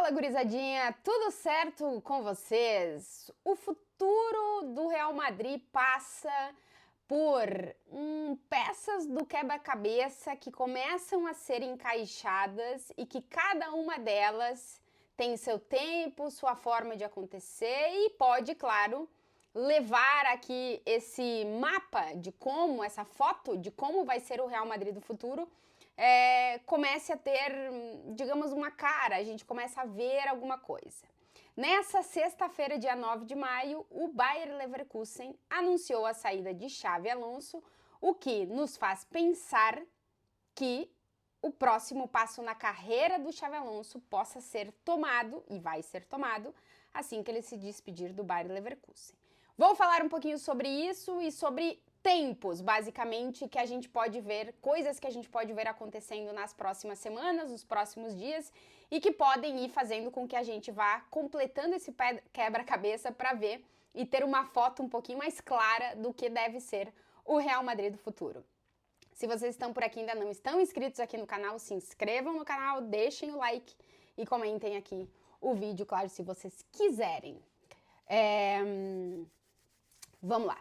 Fala, gurizadinha, tudo certo com vocês? O futuro do Real Madrid passa por peças do quebra-cabeça que começam a ser encaixadas e que cada uma delas tem seu tempo, sua forma de acontecer e pode, claro, levar aqui esse mapa de como, essa foto de como vai ser o Real Madrid do futuro comece a ter, digamos, uma cara, a gente começa a ver alguma coisa. Nessa sexta-feira, dia 9 de maio, o Bayer Leverkusen anunciou a saída de Xabi Alonso, o que nos faz pensar que o próximo passo na carreira do Xabi Alonso possa ser tomado, e vai ser tomado, assim que ele se despedir do Bayer Leverkusen. Vou falar um pouquinho sobre isso e sobre tempos, basicamente, que a gente pode ver, coisas que a gente pode ver acontecendo nas próximas semanas, nos próximos dias, e que podem ir fazendo com que a gente vá completando esse quebra-cabeça para ver e ter uma foto um pouquinho mais clara do que deve ser o Real Madrid do futuro. Se vocês estão por aqui e ainda não estão inscritos aqui no canal, se inscrevam no canal, deixem o like e comentem aqui o vídeo, claro, se vocês quiserem. Vamos lá.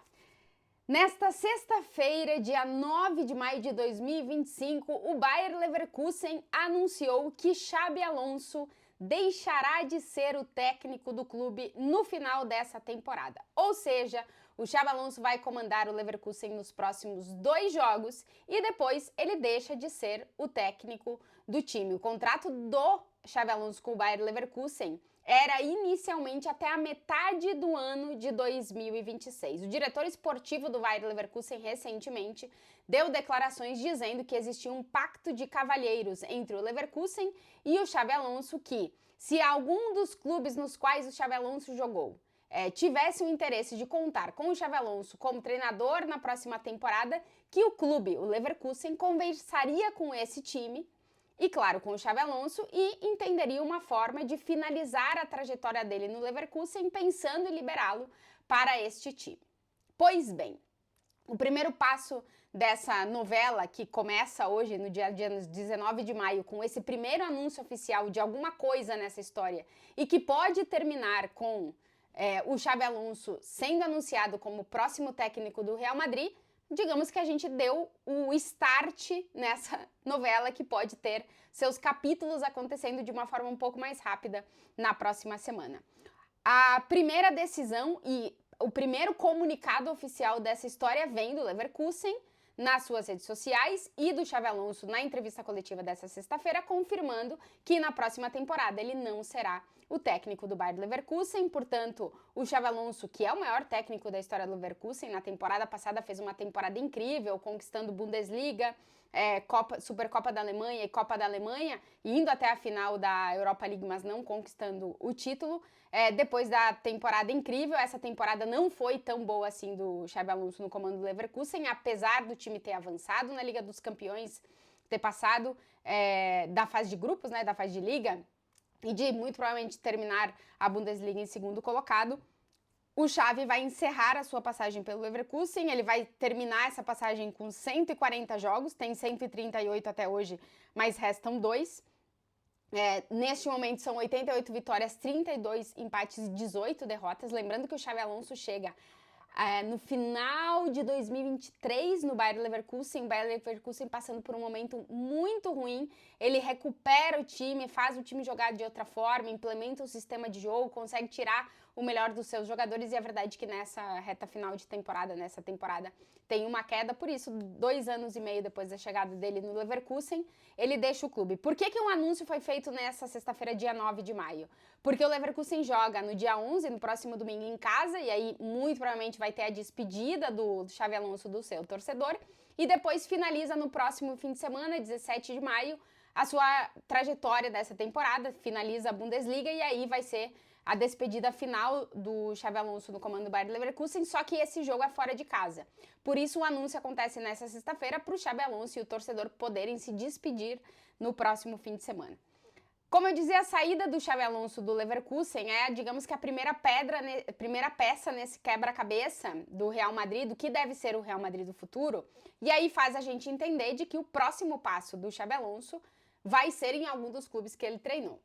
Nesta sexta-feira, dia 9 de maio de 2025, o Bayer Leverkusen anunciou que Xabi Alonso deixará de ser o técnico do clube no final dessa temporada. Ou seja, o Xabi Alonso vai comandar o Leverkusen nos próximos 2 jogos e depois ele deixa de ser o técnico do time. O contrato do Xabi Alonso com o Bayer Leverkusen era inicialmente até a metade do ano de 2026. O diretor esportivo do Bayer Leverkusen recentemente deu declarações dizendo que existia um pacto de cavalheiros entre o Leverkusen e o Xabi Alonso que, se algum dos clubes nos quais o Xabi Alonso jogou tivesse o interesse de contar com o Xabi Alonso como treinador na próxima temporada, que o clube, o Leverkusen, conversaria com esse time e, claro, com o Xabi Alonso, e entenderia uma forma de finalizar a trajetória dele no Leverkusen, pensando em liberá-lo para este time. Pois bem, o primeiro passo dessa novela, que começa hoje, no dia 19 de maio, com esse primeiro anúncio oficial de alguma coisa nessa história, e que pode terminar com o Xabi Alonso sendo anunciado como próximo técnico do Real Madrid, digamos que a gente deu o start nessa novela que pode ter seus capítulos acontecendo de uma forma um pouco mais rápida na próxima semana. A primeira decisão e o primeiro comunicado oficial dessa história vem do Leverkusen nas suas redes sociais e do Xabi Alonso na entrevista coletiva dessa sexta-feira, confirmando que na próxima temporada ele não será o técnico do Bayer Leverkusen. Portanto, o Xabi Alonso, que é o maior técnico da história do Leverkusen, na temporada passada fez uma temporada incrível, conquistando Bundesliga, Supercopa da Alemanha e Copa da Alemanha, indo até a final da Europa League, mas não conquistando o título. Depois da temporada incrível, essa temporada não foi tão boa assim do Xabi Alonso no comando do Leverkusen, apesar do time ter avançado na Liga dos Campeões, ter passado da fase de grupos, né, da fase de Liga, e de muito provavelmente terminar a Bundesliga em segundo colocado. O Xavi vai encerrar a sua passagem pelo Leverkusen, ele vai terminar essa passagem com 140 jogos, tem 138 até hoje, mas restam 2. Neste momento são 88 vitórias, 32 empates e 18 derrotas. Lembrando que o Xabi Alonso chega no final de 2023 no Bayer Leverkusen, o Bayer Leverkusen passando por um momento muito ruim. Ele recupera o time, faz o time jogar de outra forma, implementa o sistema de jogo, consegue tirar o melhor dos seus jogadores, e a verdade é que nessa reta final de temporada, nessa temporada, tem uma queda. Por isso, 2 anos e meio depois da chegada dele no Leverkusen, ele deixa o clube. Por que um anúncio foi feito nessa sexta-feira, dia 9 de maio? Porque o Leverkusen joga no dia 11, no próximo domingo, em casa, e aí muito provavelmente vai ter a despedida do Xabi Alonso do seu torcedor, e depois finaliza no próximo fim de semana, 17 de maio, a sua trajetória dessa temporada, finaliza a Bundesliga, e aí vai ser a despedida final do Xabi Alonso no comando do Bayer Leverkusen, só que esse jogo é fora de casa. Por isso o anúncio acontece nessa sexta-feira para o Xabi Alonso e o torcedor poderem se despedir no próximo fim de semana. Como eu dizia, a saída do Xabi Alonso do Leverkusen digamos que a primeira peça nesse quebra-cabeça do Real Madrid, do que deve ser o Real Madrid do futuro, e aí faz a gente entender de que o próximo passo do Xabi Alonso vai ser em algum dos clubes que ele treinou.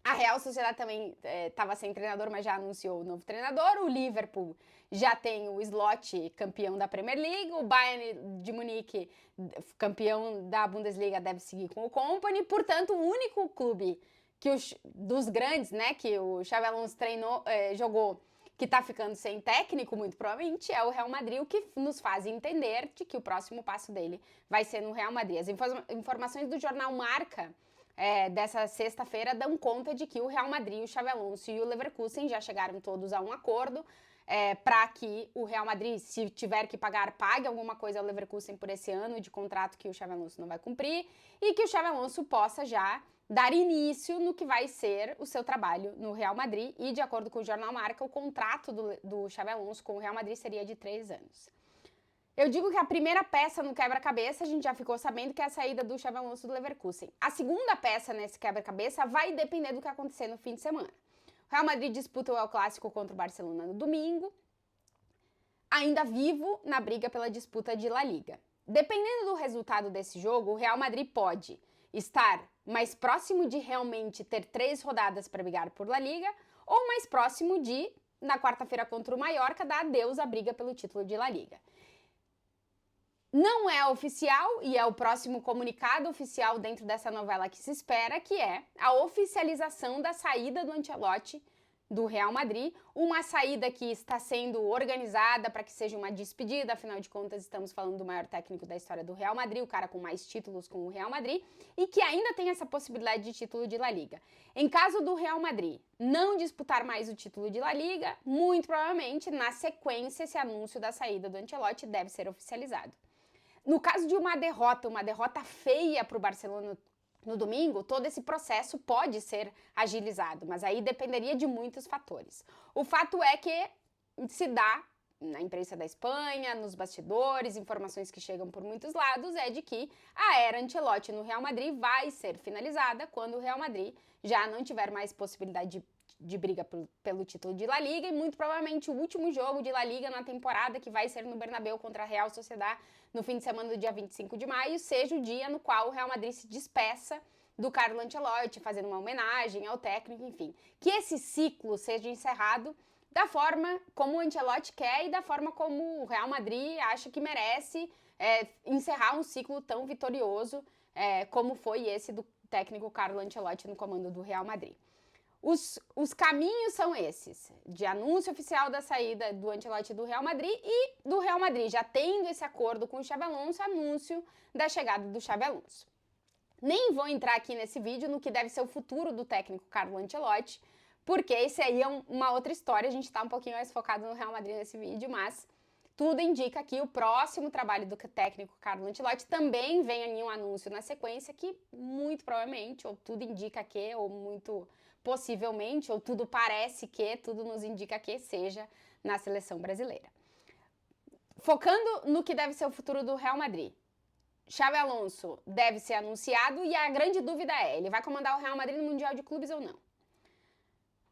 A Real Sociedade também estava sem treinador, mas já anunciou o novo treinador. O Liverpool já tem o Slot campeão da Premier League. O Bayern de Munique, campeão da Bundesliga, deve seguir com o Kompany. Portanto, o único clube dos grandes, né, que o Xabi Alonso jogou, que está ficando sem técnico, muito provavelmente, é o Real Madrid, o que nos faz entender de que o próximo passo dele vai ser no Real Madrid. As informações do jornal Marca dessa sexta-feira dão conta de que o Real Madrid, o Xabi Alonso e o Leverkusen já chegaram todos a um acordo para que o Real Madrid, se tiver que pagar, pague alguma coisa ao Leverkusen por esse ano de contrato que o Xabi Alonso não vai cumprir e que o Xabi Alonso possa já dar início no que vai ser o seu trabalho no Real Madrid. E, de acordo com o jornal Marca, o contrato do Xabi Alonso com o Real Madrid seria de 3 anos. Eu digo que a primeira peça no quebra-cabeça, a gente já ficou sabendo que é a saída do Xabi Alonso do Leverkusen. A segunda peça nesse quebra-cabeça vai depender do que acontecer no fim de semana. O Real Madrid disputa o El Clássico contra o Barcelona no domingo, ainda vivo na briga pela disputa de La Liga. Dependendo do resultado desse jogo, o Real Madrid pode estar mais próximo de realmente ter 3 rodadas para brigar por La Liga ou mais próximo de, na quarta-feira contra o Mallorca, dar adeus à briga pelo título de La Liga. Não é oficial e é o próximo comunicado oficial dentro dessa novela que se espera, que é a oficialização da saída do Ancelotti do Real Madrid, uma saída que está sendo organizada para que seja uma despedida, afinal de contas estamos falando do maior técnico da história do Real Madrid, o cara com mais títulos com o Real Madrid, e que ainda tem essa possibilidade de título de La Liga. Em caso do Real Madrid não disputar mais o título de La Liga, muito provavelmente, na sequência, esse anúncio da saída do Ancelotti deve ser oficializado. No caso de uma derrota feia para o Barcelona no domingo, todo esse processo pode ser agilizado, mas aí dependeria de muitos fatores. O fato é que se dá na imprensa da Espanha, nos bastidores, informações que chegam por muitos lados, é de que a era Ancelotti no Real Madrid vai ser finalizada quando o Real Madrid já não tiver mais possibilidade de briga pelo título de La Liga e muito provavelmente o último jogo de La Liga na temporada, que vai ser no Bernabéu contra a Real Sociedad no fim de semana do dia 25 de maio, seja o dia no qual o Real Madrid se despeça do Carlo Ancelotti, fazendo uma homenagem ao técnico, enfim. Que esse ciclo seja encerrado da forma como o Ancelotti quer e da forma como o Real Madrid acha que merece encerrar um ciclo tão vitorioso como foi esse do técnico Carlo Ancelotti no comando do Real Madrid. Os caminhos são esses, de anúncio oficial da saída do Ancelotti do Real Madrid e do Real Madrid já tendo esse acordo com o Xabi Alonso, anúncio da chegada do Xabi Alonso. Nem vou entrar aqui nesse vídeo no que deve ser o futuro do técnico Carlo Ancelotti, porque esse aí é uma outra história, a gente está um pouquinho mais focado no Real Madrid nesse vídeo, mas tudo indica que o próximo trabalho do técnico Carlo Ancelotti também vem em um anúncio na sequência que muito provavelmente, ou tudo indica que, ou muito possivelmente, ou tudo parece que, tudo nos indica que seja na seleção brasileira. Focando no que deve ser o futuro do Real Madrid. Xabi Alonso deve ser anunciado e a grande dúvida é, ele vai comandar o Real Madrid no Mundial de Clubes ou não?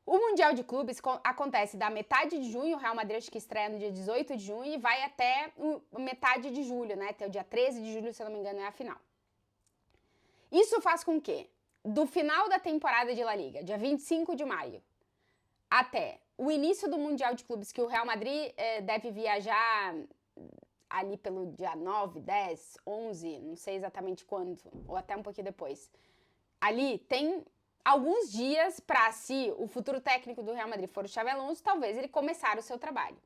O Mundial de Clubes acontece da metade de junho, o Real Madrid acho que estreia no dia 18 de junho e vai até metade de julho, né? Até o dia 13 de julho, se eu não me engano, é a final. Isso faz com que, do final da temporada de La Liga, dia 25 de maio, até o início do Mundial de Clubes, que o Real Madrid deve viajar ali pelo dia 9, 10, 11, não sei exatamente quando, ou até um pouquinho depois. Ali tem alguns dias para, se o futuro técnico do Real Madrid for o Xabi Alonso, talvez ele começar o seu trabalho.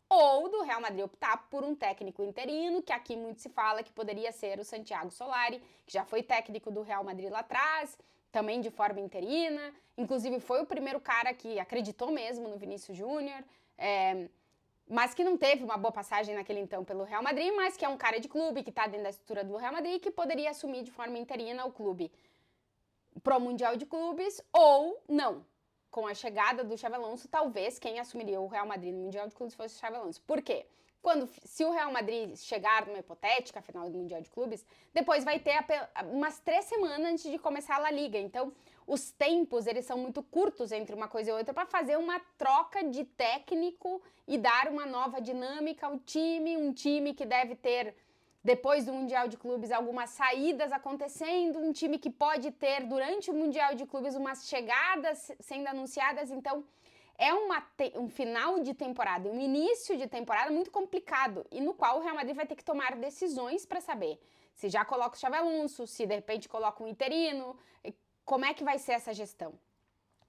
Ou do Real Madrid optar por um técnico interino, que aqui muito se fala que poderia ser o Santiago Solari, que já foi técnico do Real Madrid lá atrás, também de forma interina, inclusive foi o primeiro cara que acreditou mesmo no Vinícius Júnior, mas que não teve uma boa passagem naquele então pelo Real Madrid, mas que é um cara de clube, que está dentro da estrutura do Real Madrid, que poderia assumir de forma interina o clube pro Mundial de Clubes, ou não. Com a chegada do Xabi Alonso, talvez quem assumiria o Real Madrid no Mundial de Clubes fosse o Xabi Alonso. Por quê? Se o Real Madrid chegar numa hipotética final do Mundial de Clubes, depois vai ter umas 3 semanas antes de começar a La Liga. Então, os tempos, eles são muito curtos entre uma coisa e outra para fazer uma troca de técnico e dar uma nova dinâmica ao time, um time que deve ter depois do Mundial de Clubes, algumas saídas acontecendo, um time que pode ter, durante o Mundial de Clubes, umas chegadas sendo anunciadas, então é um final de temporada, um início de temporada muito complicado, e no qual o Real Madrid vai ter que tomar decisões para saber se já coloca o Xabi Alonso, se de repente coloca um interino, como é que vai ser essa gestão.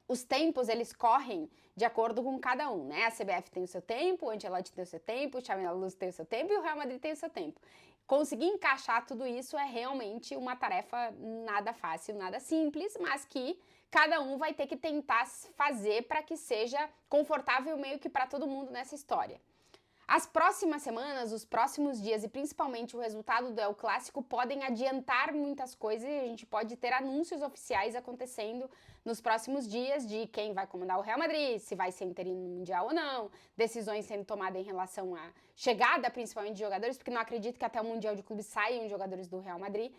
Os tempos, eles correm de acordo com cada um, né? A CBF tem o seu tempo, o Ancelotti tem o seu tempo, o Xabi Alonso tem o seu tempo e o Real Madrid tem o seu tempo. Conseguir encaixar tudo isso é realmente uma tarefa nada fácil, nada simples, mas que cada um vai ter que tentar fazer para que seja confortável meio que para todo mundo nessa história. As próximas semanas, os próximos dias e principalmente o resultado do El Clássico podem adiantar muitas coisas e a gente pode ter anúncios oficiais acontecendo nos próximos dias de quem vai comandar o Real Madrid, se vai ser interino no Mundial ou não, decisões sendo tomadas em relação à chegada principalmente de jogadores, porque não acredito que até o Mundial de Clubes saiam jogadores do Real Madrid.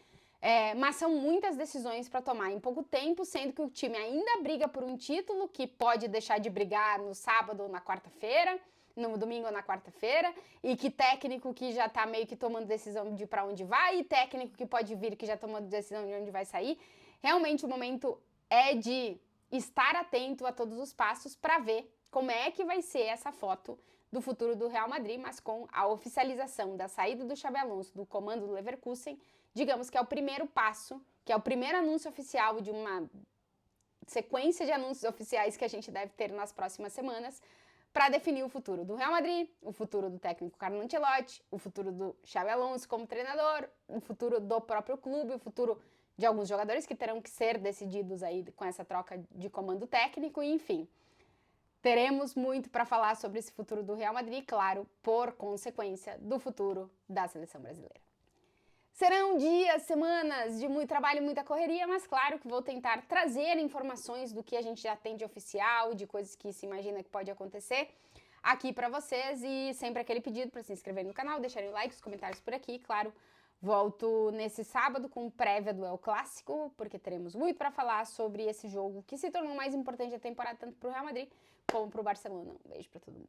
Mas são muitas decisões para tomar em pouco tempo, sendo que o time ainda briga por um título que pode deixar de brigar no sábado ou na quarta-feira, no domingo ou na quarta-feira, e que técnico que já tá meio que tomando decisão de para onde vai, e técnico que pode vir que já tomou decisão de onde vai sair. Realmente o momento é de estar atento a todos os passos para ver como é que vai ser essa foto do futuro do Real Madrid, mas com a oficialização da saída do Xabi Alonso do comando do Leverkusen, digamos que é o primeiro passo, que é o primeiro anúncio oficial de uma sequência de anúncios oficiais que a gente deve ter nas próximas semanas, para definir o futuro do Real Madrid, o futuro do técnico Carlo Ancelotti, o futuro do Xabi Alonso como treinador, o futuro do próprio clube, o futuro de alguns jogadores que terão que ser decididos aí com essa troca de comando técnico, e enfim. Teremos muito para falar sobre esse futuro do Real Madrid, claro, por consequência do futuro da seleção brasileira. Serão dias, semanas de muito trabalho e muita correria, mas claro que vou tentar trazer informações do que a gente já tem de oficial, de coisas que se imagina que pode acontecer aqui para vocês, e sempre aquele pedido para se inscreverem no canal, deixarem o like, os comentários por aqui, claro. Volto nesse sábado com prévia do El Clássico, porque teremos muito para falar sobre esse jogo que se tornou mais importante da temporada tanto para o Real Madrid como para o Barcelona. Um beijo para todo mundo.